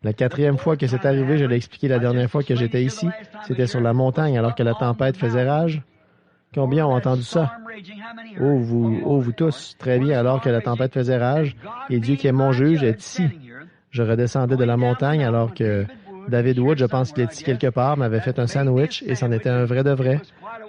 La quatrième fois que c'est arrivé, je l'ai expliqué la dernière fois que j'étais ici, c'était sur la montagne alors que la tempête faisait rage. Combien ont entendu ça? Oh, vous tous, très bien, alors que la tempête faisait rage, et Dieu qui est mon juge est ici. Je redescendais de la montagne alors que David Wood, je pense qu'il est ici quelque part, m'avait fait un sandwich et c'en était un vrai de vrai.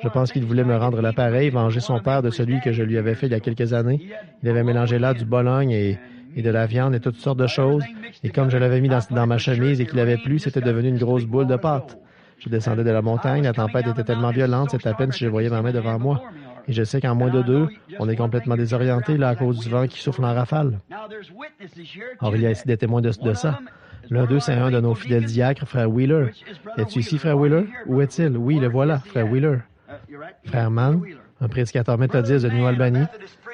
Je pense qu'il voulait me rendre l'appareil, venger son père de celui que je lui avais fait il y a quelques années. Il avait mélangé là du bologne et de la viande et toutes sortes de choses. Et comme je l'avais mis dans ma chemise et qu'il avait plu, c'était devenu une grosse boule de pâte. Je descendais de la montagne, la tempête était tellement violente, c'est à peine si je voyais ma main devant moi. Et je sais qu'en moins de 2, on est complètement désorienté là à cause du vent qui souffle en rafale. Or, il y a ici des témoins de ça. L'un d'eux, c'est un de nos fidèles diacres, frère Wheeler. Es-tu ici, frère Wheeler? Où est-il? Oui, le voilà, frère Wheeler. Frère Mann, un prédicateur méthodiste de New Albany.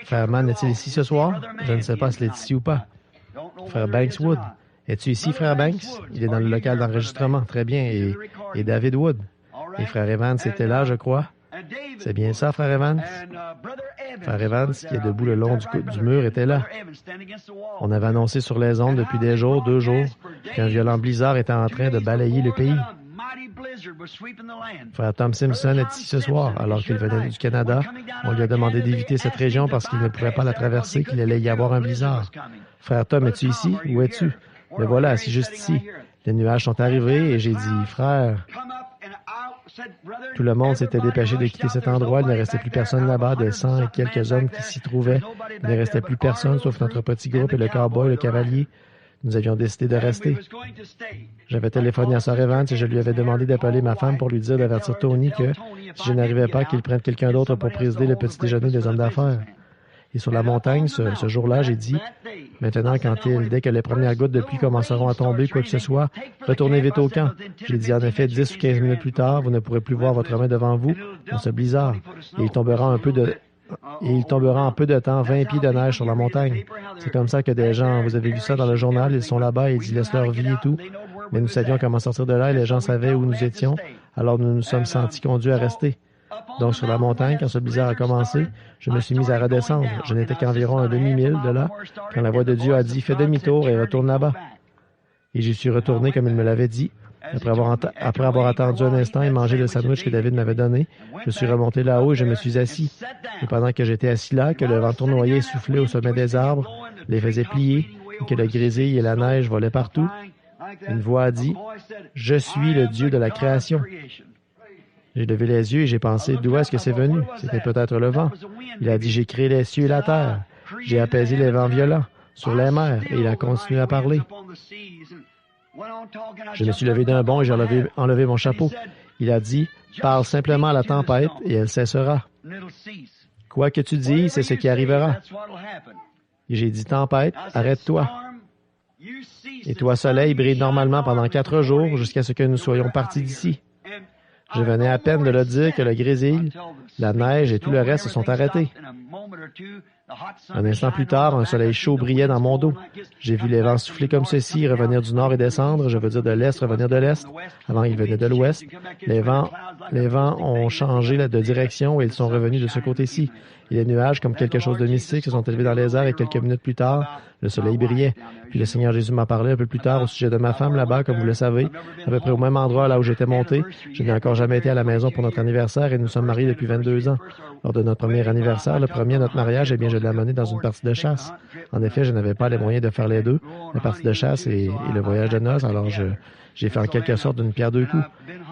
Frère Mann, est-il ici ce soir? Je ne sais pas s'il est ici ou pas. Frère Banks Wood. Es-tu ici, frère Banks? Il est dans le local d'enregistrement. Très bien. Et David Wood. Et frère Evans était là, je crois. C'est bien ça, frère Evans? Frère Evans, qui est debout le long du mur, était là. On avait annoncé sur les ondes depuis des jours, 2 jours, qu'un violent blizzard était en train de balayer le pays. Frère Tom Simpson est ici ce soir, alors qu'il venait du Canada. On lui a demandé d'éviter cette région parce qu'il ne pourrait pas la traverser, qu'il allait y avoir un blizzard. Frère Tom, es-tu ici? Où es-tu? Le voilà, assis juste ici. Les nuages sont arrivés et j'ai dit, frère... Tout le monde s'était dépêché de quitter cet endroit. Il ne restait plus personne là-bas, des 100 et quelques hommes qui s'y trouvaient. Il ne restait plus personne, sauf notre petit groupe et le cow-boy, le cavalier. Nous avions décidé de rester. J'avais téléphoné à Sir Evans et je lui avais demandé d'appeler ma femme pour lui dire d'avertir Tony que, si je n'arrivais pas, qu'il prenne quelqu'un d'autre pour présider le petit déjeuner des hommes d'affaires. Et sur la montagne, ce jour-là, j'ai dit, maintenant, dès que les premières gouttes de pluie commenceront à tomber, quoi que ce soit, retournez vite au camp. J'ai dit, en effet, 10 ou 15 minutes plus tard, vous ne pourrez plus voir votre main devant vous dans ce blizzard. Et il tombera en peu de temps 20 pieds de neige sur la montagne. C'est comme ça que des gens, vous avez vu ça dans le journal, ils sont là-bas et ils laissent leur vie et tout. Mais nous savions comment sortir de là et les gens savaient où nous étions, alors nous nous sommes sentis conduits à rester. Donc, sur la montagne, quand ce blizzard a commencé, je me suis mis à redescendre. Je n'étais qu'environ un demi-mille de là, quand la voix de Dieu a dit « Fais demi-tour et retourne là-bas ». Et j'y suis retourné comme il me l'avait dit. Après avoir attendu un instant et mangé le sandwich que David m'avait donné, je suis remonté là-haut et je me suis assis. Et pendant que j'étais assis là, que le vent tournoyait et soufflait au sommet des arbres, les faisait plier, et que le grésil et la neige volaient partout, une voix a dit « Je suis le Dieu de la création ». J'ai levé les yeux et j'ai pensé, d'où est-ce que c'est venu? C'était peut-être le vent. Il a dit, j'ai créé les cieux et la terre. J'ai apaisé les vents violents sur les mers. Et il a continué à parler. Je me suis levé d'un bond et j'ai enlevé mon chapeau. Il a dit, parle simplement à la tempête et elle cessera. Quoi que tu dises, c'est ce qui arrivera. Et j'ai dit, tempête, arrête-toi. Et toi, soleil, brille normalement pendant 4 jours jusqu'à ce que nous soyons partis d'ici. Je venais à peine de le dire que le grésil, la neige et tout le reste se sont arrêtés. Un instant plus tard, un soleil chaud brillait dans mon dos. J'ai vu les vents souffler comme ceci, revenir du nord et descendre, je veux dire de l'est, revenir de l'est. Avant, ils venaient de l'ouest. Les vents ont changé de direction et ils sont revenus de ce côté-ci. Et les nuages, comme quelque chose de mystique, se sont élevés dans les airs et quelques minutes plus tard, le soleil brillait. Puis le Seigneur Jésus m'a parlé un peu plus tard au sujet de ma femme là-bas, comme vous le savez, à peu près au même endroit là où j'étais monté. Je n'ai encore jamais été à la maison pour notre anniversaire et nous sommes mariés depuis 22 ans. Lors de notre premier anniversaire, le premier à notre mariage, eh bien, je l'ai amené dans une partie de chasse. En effet, je n'avais pas les moyens de faire les deux, la partie de chasse et le voyage de noces, alors j'ai fait en quelque sorte d'une pierre deux coups.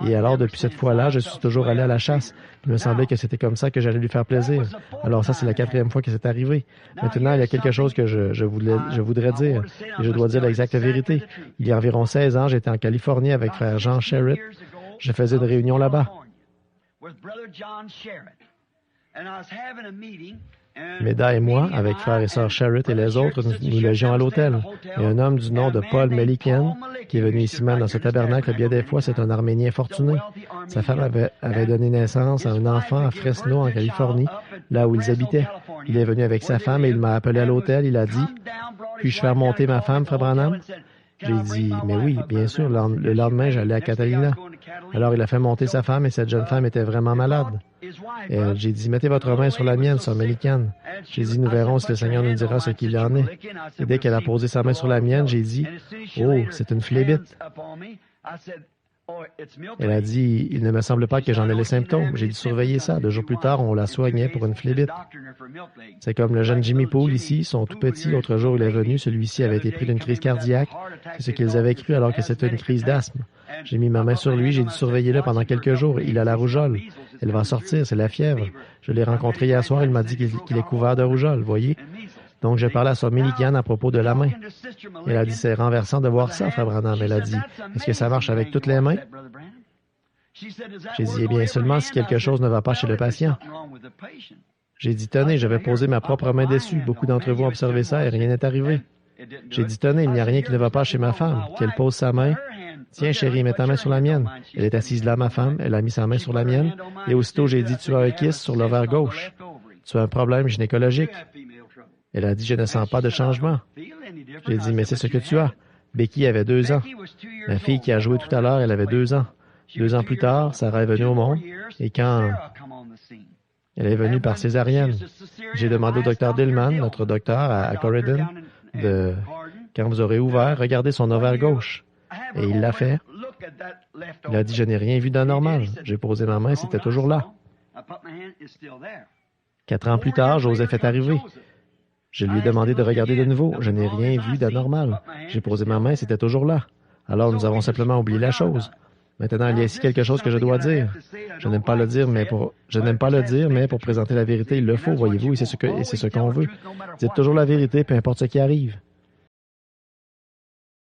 Et alors, depuis cette fois-là, je suis toujours allé à la chasse. Il me semblait que c'était comme ça que j'allais lui faire plaisir. Alors ça, c'est la 4e fois que c'est arrivé. Maintenant, il y a quelque chose que je voudrais dire, et je dois dire l'exacte vérité. Il y a environ 16 ans, j'étais en Californie avec frère Jean Sherritt. Je faisais une réunion là-bas. Méda et moi, avec frère et sœur Sherritt et les autres, nous logions à l'hôtel. Et un homme du nom de Paul Melikian, qui est venu ici même dans ce tabernacle bien des fois, c'est un Arménien fortuné. Sa femme avait donné naissance à un enfant à Fresno, en Californie, là où ils habitaient. Il est venu avec sa femme et il m'a appelé à l'hôtel. Il a dit, « Puis-je faire monter ma femme, frère Branham? » J'ai dit, « Mais oui, bien sûr. » Le lendemain, j'allais à Catalina. Alors il a fait monter sa femme et cette jeune femme était vraiment malade. Et j'ai dit, mettez votre main sur la mienne, sœur Mélicane. J'ai dit, nous verrons si le Seigneur nous dira ce qu'il en est. Et dès qu'elle a posé sa main sur la mienne, j'ai dit, oh, c'est une phlébite. Elle a dit, il ne me semble pas que j'en ai les symptômes. J'ai dû surveiller ça. 2 jours plus tard, on la soignait pour une phlébite. C'est comme le jeune Jimmy Poole ici, ils sont tout petits. L'autre jour, il est venu. Celui-ci avait été pris d'une crise cardiaque. C'est ce qu'ils avaient cru alors que c'était une crise d'asthme. J'ai mis ma main sur lui. J'ai dû surveiller-le pendant quelques jours. Il a la rougeole. Elle va sortir. C'est la fièvre. Je l'ai rencontré hier soir. Il m'a dit qu'il est couvert de rougeole, voyez. Donc, je parlais à sœur Mélicane à propos de la main. Elle a dit, c'est renversant de voir ça, frère Branham. Elle a dit, est-ce que ça marche avec toutes les mains? J'ai dit, eh bien, seulement si quelque chose ne va pas chez le patient. J'ai dit, tenez, je vais poser ma propre main dessus. Beaucoup d'entre vous ont observé ça et rien n'est arrivé. J'ai dit, tenez, il n'y a rien qui ne va pas chez ma femme. Qu'elle pose sa main. Tiens, chérie, mets ta main sur la mienne. Elle est assise là, ma femme. Elle a mis sa main sur la mienne. Et aussitôt, j'ai dit, tu as un kyste sur l'ovaire gauche. Tu as un problème gynécologique. Elle a dit, je ne sens pas de changement. J'ai dit, mais c'est ce que tu as. Becky avait 2 ans. La fille qui a joué tout à l'heure, elle avait 2 ans. 2 ans plus tard, Sarah est venue au monde. Et quand elle est venue par césarienne, j'ai demandé au docteur Dillman, notre docteur à Corridon, quand vous aurez ouvert, regardez son ovaire gauche. Et il l'a fait. Il a dit, je n'ai rien vu d'anormal. J'ai posé ma main, c'était toujours là. 4 ans plus tard, Joseph est arrivé. Je lui ai demandé de regarder de nouveau. Je n'ai rien vu d'anormal. J'ai posé ma main, c'était toujours là. Alors nous avons simplement oublié la chose. Maintenant, il y a ici quelque chose que je dois dire. Je n'aime pas le dire, mais pour présenter la vérité, il le faut, voyez-vous, et c'est ce qu'on veut. Dites toujours la vérité, peu importe ce qui arrive.